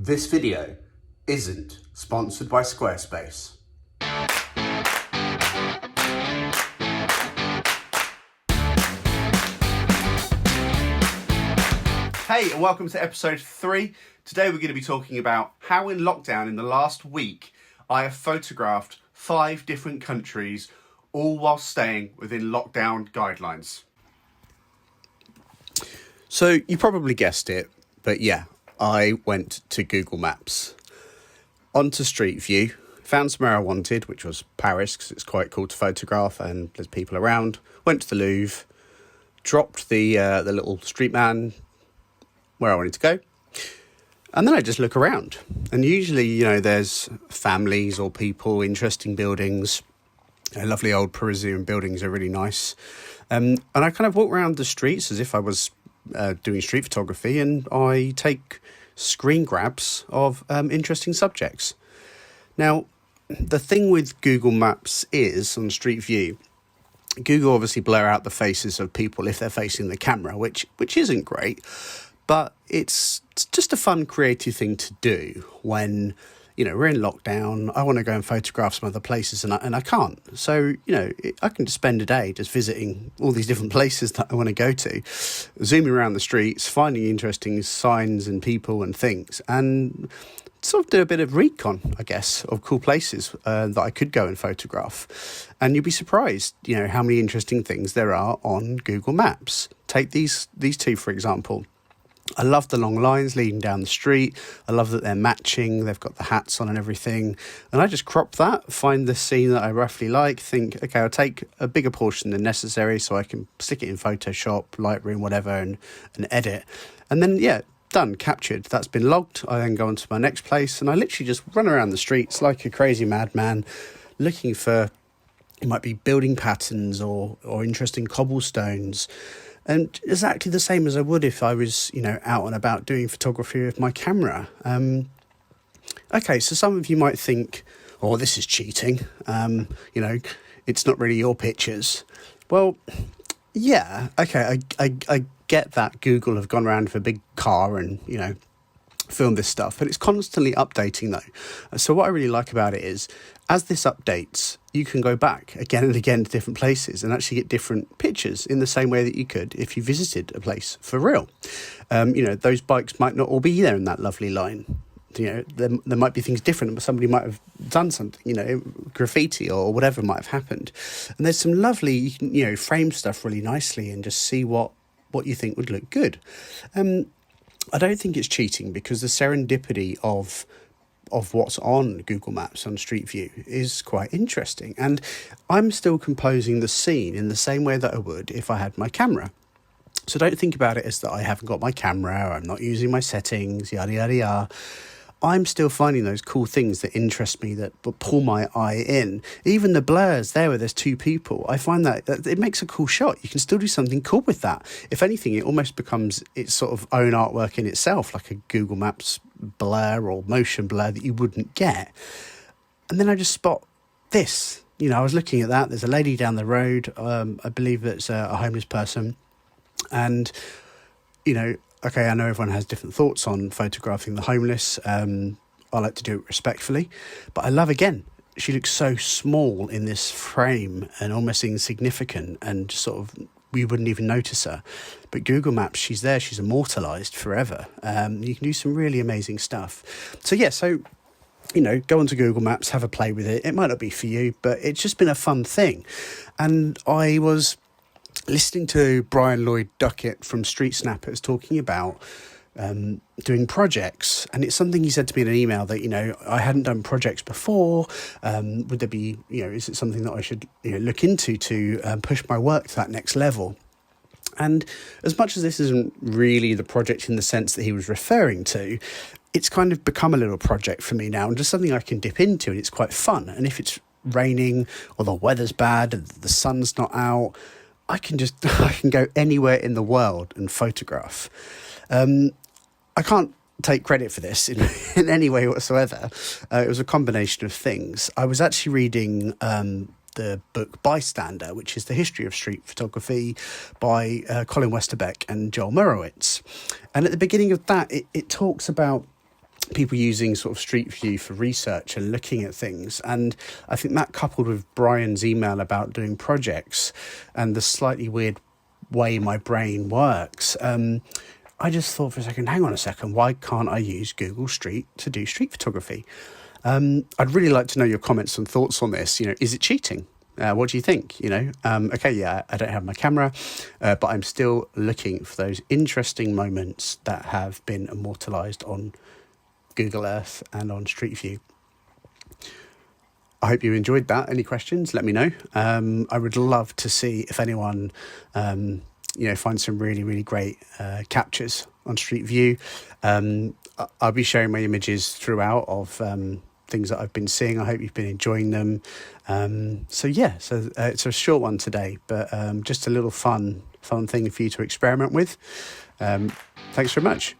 This video isn't sponsored by Squarespace. Hey, and welcome to episode 3. Today we're going to be talking about how in lockdown in the last week I have photographed 5 different countries, all while staying within lockdown guidelines. So you probably guessed it, but yeah, I went to Google Maps, onto Street View, found somewhere I wanted, which was Paris, because it's quite cool to photograph and there's people around. Went to the Louvre, dropped the little street man where I wanted to go, and then I just look around. And usually, you know, there's families or people, interesting buildings. Lovely old Parisian buildings are really nice. And I kind of walk around the streets as if I was doing street photography, and I take screen grabs of interesting subjects. Now, the thing with Google Maps is, on Street View, Google obviously blur out the faces of people if they're facing the camera, which isn't great, but it's just a fun, creative thing to do when, you know, we're in lockdown. I want to go and photograph some other places and I can't. So, you know, I can just spend a day just visiting all these different places that I want to go to, zooming around the streets, finding interesting signs and people and things, and sort of do a bit of recon, I guess, of cool places that I could go and photograph. And you'd be surprised, you know, how many interesting things there are on Google Maps. Take these two, for example. I love the long lines leading down the street. I love that they're matching. They've got the hats on and everything. And I just crop that, find the scene that I roughly like, think, okay, I'll take a bigger portion than necessary so I can stick it in Photoshop, Lightroom, whatever, and edit. And then, yeah, done, captured. That's been logged. I then go on to my next place and I literally just run around the streets like a crazy madman, looking for, it might be building patterns or interesting cobblestones. And exactly the same as I would if I was, you know, out and about doing photography with my camera. Okay, so some of you might think, oh, this is cheating. You know, it's not really your pictures. Well, yeah, okay, I get that Google have gone around with a big car and, you know, film this stuff, but it's constantly updating though. So what I really like about it is, as this updates, you can go back again and again to different places and actually get different pictures in the same way that you could if you visited a place for real. You know, those bikes might not all be there in that lovely line. You know, there might be things different, but somebody might have done something, you know, graffiti or whatever might have happened. And there's some lovely, you can, you know, frame stuff really nicely and just see what you think would look good. I don't think it's cheating because the serendipity of what's on Google Maps on Street View is quite interesting. And I'm still composing the scene in the same way that I would if I had my camera. So don't think about it as that I haven't got my camera, or I'm not using my settings, yada, yada, yada. I'm still finding those cool things that interest me, that pull my eye in. Even the blurs there where there's 2 people, I find that it makes a cool shot. You can still do something cool with that. If anything, it almost becomes its sort of own artwork in itself, like a Google Maps blur or motion blur that you wouldn't get. And then I just spot this. You know, I was looking at that. There's a lady down the road. I believe it's a homeless person. And, you know, okay, I know everyone has different thoughts on photographing the homeless. I like to do it respectfully. But I love, again, she looks so small in this frame and almost insignificant and sort of, we wouldn't even notice her. But Google Maps, she's there, she's immortalised forever. You can do some really amazing stuff. So, yeah, you know, go onto Google Maps, have a play with it. It might not be for you, but it's just been a fun thing. And I was listening to Brian Lloyd Duckett from Street Snappers talking about doing projects, and it's something he said to me in an email that, you know, I hadn't done projects before. Would there be, you know, is it something that I should, you know, look into to push my work to that next level? And as much as this isn't really the project in the sense that he was referring to, it's kind of become a little project for me now, and just something I can dip into, and it's quite fun. And if it's raining or the weather's bad and the sun's not out, I can go anywhere in the world and photograph. I can't take credit for this in any way whatsoever. It was a combination of things. I was actually reading the book Bystander, which is the history of street photography by Colin Westerbeck and Joel Murowitz. And at the beginning of that, it talks about people using sort of Street View for research and looking at things. And I think that, coupled with Brian's email about doing projects and the slightly weird way my brain works, I just thought for a second, hang on a second, why can't I use Google Street to do street photography? I'd really like to know your comments and thoughts on this. Is it cheating? What do you think? Okay, yeah, I don't have my camera, but I'm still looking for those interesting moments that have been immortalised on Google Earth and on Street View. I hope you enjoyed that. Any questions, let me know. I would love to see if anyone, finds some really, really great captures on Street View. I'll be sharing my images throughout of things that I've been seeing. I hope you've been enjoying them. So it's a short one today, but just a little fun thing for you to experiment with. Thanks very much.